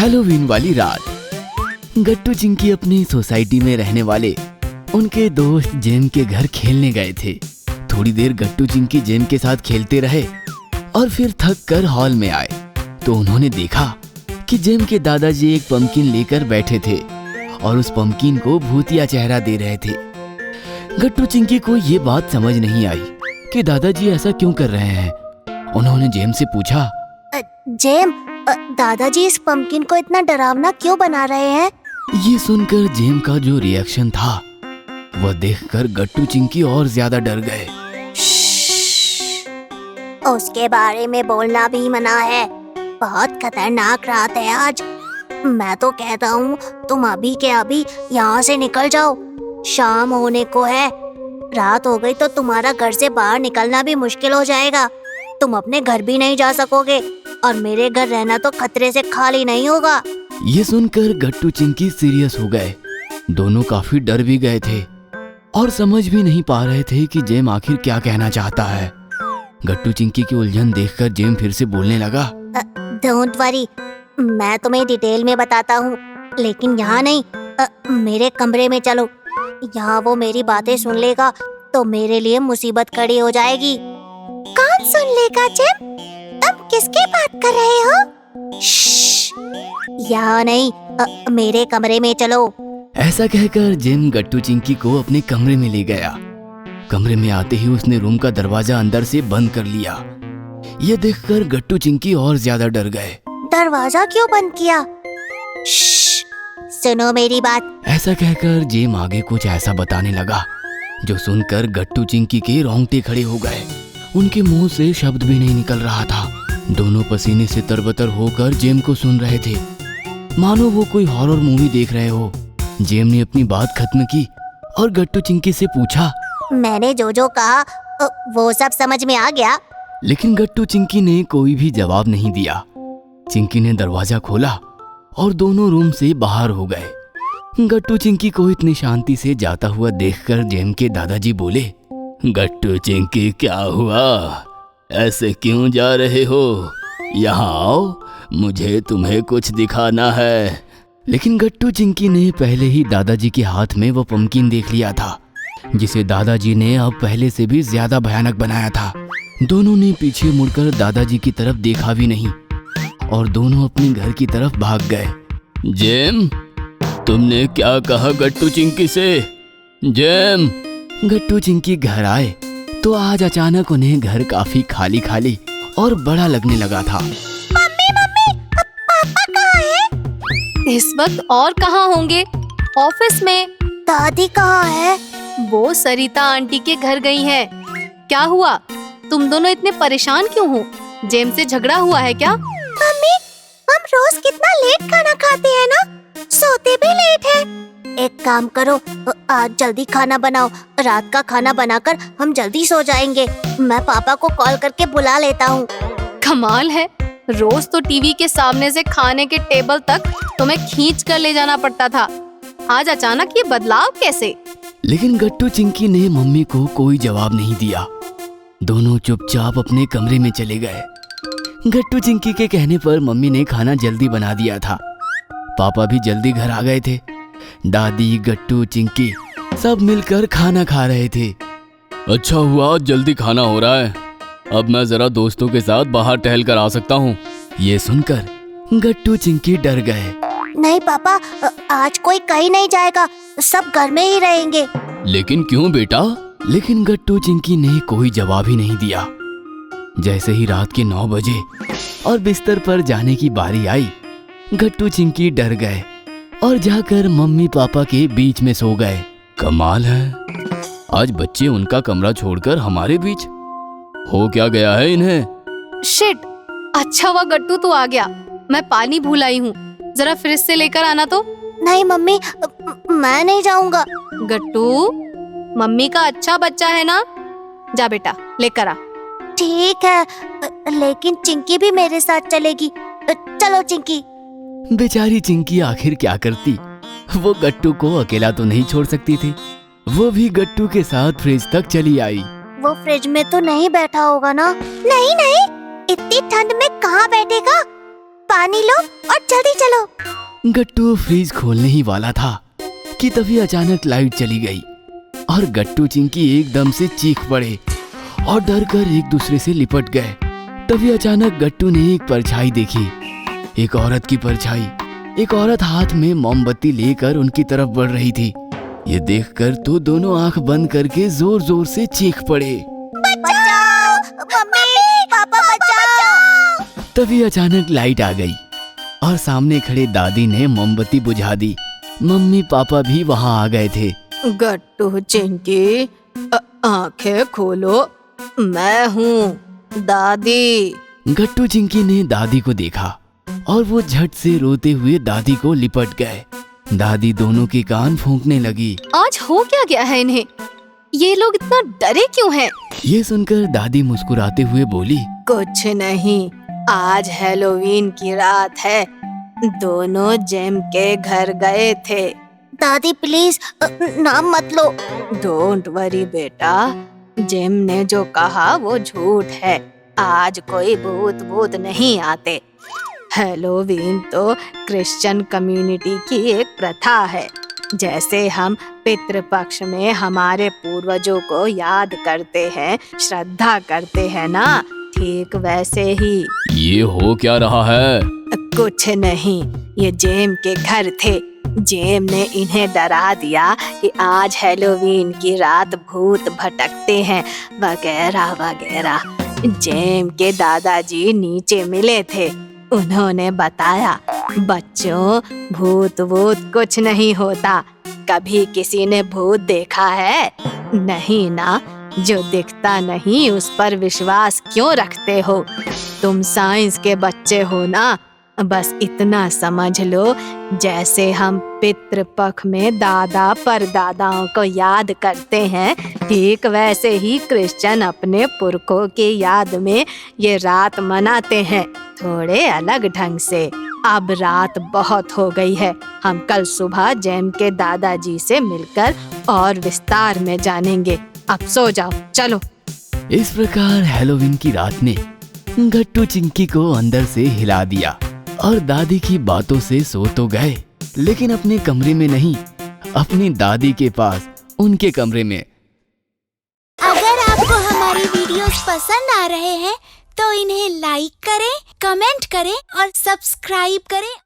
Halloween वाली रात गट्टू चिंकी अपनी सोसाइटी में रहने वाले उनके दोस्त जेम के घर खेलने गए थे। थोड़ी देर गट्टू चिंकी जेम के साथ खेलते रहे और फिर थक कर हॉल में आए तो उन्होंने देखा कि जेम के दादाजी एक पंपकिन लेकर बैठे थे और उस पंपकिन को भूतिया चेहरा दे रहे थे। गट्टू चिंकी को ये बात समझ नहीं आई कि दादाजी ऐसा क्यों कर रहे हैं। उन्होंने जेम से पूछा, जेम, दादाजी इस पंपकिन को इतना डरावना क्यों बना रहे हैं? ये सुनकर जेम का जो रिएक्शन था वह देखकर गट्टू चिंकी और ज्यादा डर गए। उसके बारे में बोलना भी मना है। बहुत खतरनाक रात है आज। मैं तो कहता हूँ तुम अभी के अभी यहाँ से निकल जाओ। शाम होने को है। रात हो गई तो तुम्हारा घर से बाहर निकलना भी मुश्किल हो जाएगा। तुम अपने घर भी नहीं जा सकोगे और मेरे घर रहना तो खतरे से खाली नहीं होगा। ये सुनकर गट्टू चिंकी सीरियस हो गए। दोनों काफी डर भी गए थे और समझ भी नहीं पा रहे थे कि जेम आखिर क्या कहना चाहता है। गट्टू चिंकी की उलझन देखकर जेम फिर से बोलने लगा, डोंट वरी, मैं तुम्हें डिटेल में बताता हूँ, लेकिन यहाँ नहीं। मेरे कमरे में चलो। यहाँ वो मेरी बातें सुन लेगा तो मेरे लिए मुसीबत खड़ी हो जाएगी। कौन सुन लेगा जेम? तुम किसकी बात कर रहे हो? यहाँ नहीं, मेरे कमरे में चलो। ऐसा कहकर जेम गट्टू चिंकी को अपने कमरे में ले गया। कमरे में आते ही उसने रूम का दरवाजा अंदर से बंद कर लिया। ये देखकर गट्टू चिंकी और ज्यादा डर गए। दरवाजा क्यों बंद किया? सुनो मेरी बात। ऐसा कहकर जेम आगे कुछ ऐसा बताने लगा जो सुनकर गट्टू चिंकी के रोंगटे खड़े हो गए। उनके मुंह से शब्द भी नहीं निकल रहा था। दोनों पसीने से तरबतर होकर जेम को सुन रहे थे, मानो वो कोई हॉरर मूवी देख रहे हो। जेम ने अपनी बात खत्म की और गट्टू चिंकी से पूछा, मैंने जो जो कहा वो सब समझ में आ गया? लेकिन गट्टू चिंकी ने कोई भी जवाब नहीं दिया। चिंकी ने दरवाजा खोला और दोनों रूम से बाहर हो गए। गट्टू चिंकी को इतनी शांति से जाता हुआ देखकर जेम के दादाजी बोले, गट्टू चिंकी क्या हुआ? ऐसे क्यों जा रहे हो? यहाँ आओ, मुझे तुम्हें कुछ दिखाना है। लेकिन गट्टू चिंकी ने पहले ही दादाजी के हाथ में वो पंपकिन देख लिया था जिसे दादाजी ने अब पहले से भी ज्यादा भयानक बनाया था। दोनों ने पीछे मुड़कर दादाजी की तरफ देखा भी नहीं और दोनों अपने घर की तरफ भाग गए। जेम, तुमने क्या कहा गट्टू चिंकी से? जेम। गट्टू चिंकी घर आए तो आज अचानक उन्हें घर काफी खाली खाली और बड़ा लगने लगा था। मम्मी, पापा कहाँ है? इस वक्त और कहाँ होंगे? ऑफिस में। दादी कहाँ है? वो सरिता आंटी के घर गई हैं। क्या हुआ? तुम दोनों इतने परेशान क्यों हो? जेम से झगड़ा हुआ है क्या? मम्मी, हम रोज कितना लेट खाना खाते हैं ना, सोते भी लेट है। एक काम करो, आज जल्दी खाना बनाओ। रात का खाना बनाकर हम जल्दी सो जाएंगे। मैं पापा को कॉल करके बुला लेता हूँ। कमाल है, रोज तो टीवी के सामने से खाने के टेबल तक तुम्हें खींच कर ले जाना पड़ता था। आज अचानक ये बदलाव कैसे? लेकिन गट्टू चिंकी ने मम्मी को कोई जवाब नहीं दिया। दोनों चुपचाप अपने कमरे में चले गए। गट्टू चिंकी के कहने पर मम्मी ने खाना जल्दी बना दिया था। पापा भी जल्दी घर आ गए थे। दादी, गट्टू, चिंकी सब मिलकर खाना खा रहे थे। अच्छा हुआ जल्दी खाना हो रहा है। अब मैं जरा दोस्तों के साथ बाहर टहल कर आ सकता हूँ। ये सुनकर गट्टू चिंकी डर गए। नहीं पापा, आज कोई कहीं नहीं जाएगा, सब घर में ही रहेंगे। लेकिन क्यों बेटा? लेकिन गट्टू चिंकी ने कोई जवाब ही नहीं दिया। जैसे ही रात के 9 बजे और बिस्तर पर जाने की बारी आई, गट्टू चिंकी डर गए और जाकर मम्मी पापा के बीच में सो गए। कमाल है, आज बच्चे उनका कमरा छोड़कर हमारे बीच। हो क्या गया है इन्हें? शिट, अच्छा हुआ गट्टू तू आ गया। मैं पानी भूल आई हूँ, जरा फ्रिज से लेकर आना तो। नहीं मम्मी, मैं नहीं जाऊंगा। गट्टू, मम्मी का अच्छा बच्चा है ना, जा बेटा लेकर आ। ठीक है, लेकिन चिंकी भी मेरे साथ चलेगी। चलो चिंकी। बेचारी चिंकी आखिर क्या करती? वो गट्टू को अकेला तो नहीं छोड़ सकती थी। वो भी गट्टू के साथ फ्रिज तक चली आई। वो फ्रिज में तो नहीं बैठा होगा ना? नहीं नहीं, इतनी ठंड में कहाँ बैठेगा? पानी लो और जल्दी चलो। गट्टू फ्रिज खोलने ही वाला था कि तभी अचानक लाइट चली गई और गट्टू चिंकी एकदम से चीख पड़े और डर कर एक दूसरे से लिपट गए। तभी अचानक गट्टू ने एक परछाई देखी, एक औरत की परछाई। एक औरत हाथ में मोमबत्ती लेकर उनकी तरफ बढ़ रही थी। ये देखकर तो दोनों आंख बंद करके जोर जोर से चीख पड़े। बचाओ, मम्मी पापा बचाओ। तभी अचानक लाइट आ गई और सामने खड़े दादी ने मोमबत्ती बुझा दी। मम्मी पापा भी वहां आ गए थे। गट्टू चिंकी, आंखें खोलो, मैं हूँ दादी। गट्टू चिंकी ने दादी को देखा और वो झट से रोते हुए दादी को लिपट गए। दादी दोनों के कान फूंकने लगी। आज हो क्या गया है इन्हें? ये लोग इतना डरे क्यों हैं? ये सुनकर दादी मुस्कुराते हुए बोली, कुछ नहीं, आज हैलोवीन की रात है। दोनों जेम के घर गए थे। दादी प्लीज नाम मत लो। डोंट वरी बेटा, जेम ने जो कहा वो झूठ है। आज कोई भूत नहीं आते। हैलोवीन तो क्रिश्चियन कम्युनिटी की एक प्रथा है। जैसे हम पितृपक्ष में हमारे पूर्वजों को याद करते हैं, श्रद्धा करते हैं ना, ठीक वैसे ही। ये हो क्या रहा है? कुछ नहीं, ये जेम के घर थे। जेम ने इन्हें डरा दिया कि आज हैलोवीन की रात भूत भटकते हैं वगैरह वगैरह। जेम के दादाजी नीचे मिले थे। उन्होंने बताया, बच्चों भूत कुछ नहीं होता। कभी किसी ने भूत देखा है? नहीं ना। जो दिखता नहीं उस पर विश्वास क्यों रखते हो? तुम साइंस के बच्चे हो ना। बस इतना समझ लो, जैसे हम पितृपक्ष में दादा परदादाओं को याद करते हैं, ठीक वैसे ही क्रिश्चियन अपने पुरखों की याद में ये रात मनाते हैं, थोड़े अलग ढंग से। अब रात बहुत हो गई है। हम कल सुबह जेम के दादाजी से मिलकर और विस्तार में जानेंगे। अब सो जाओ, चलो। इस प्रकार हैलोवीन की रात ने गट्टू चिंकी को अंदर से हिला दिया और दादी की बातों से सो तो गए, लेकिन अपने कमरे में नहीं, अपनी दादी के पास, उनके कमरे में। अगर आपको हमारी वीडियोस पसंद आ रहे हैं तो इन्हें लाइक करें, कमेंट करें और सब्सक्राइब करें।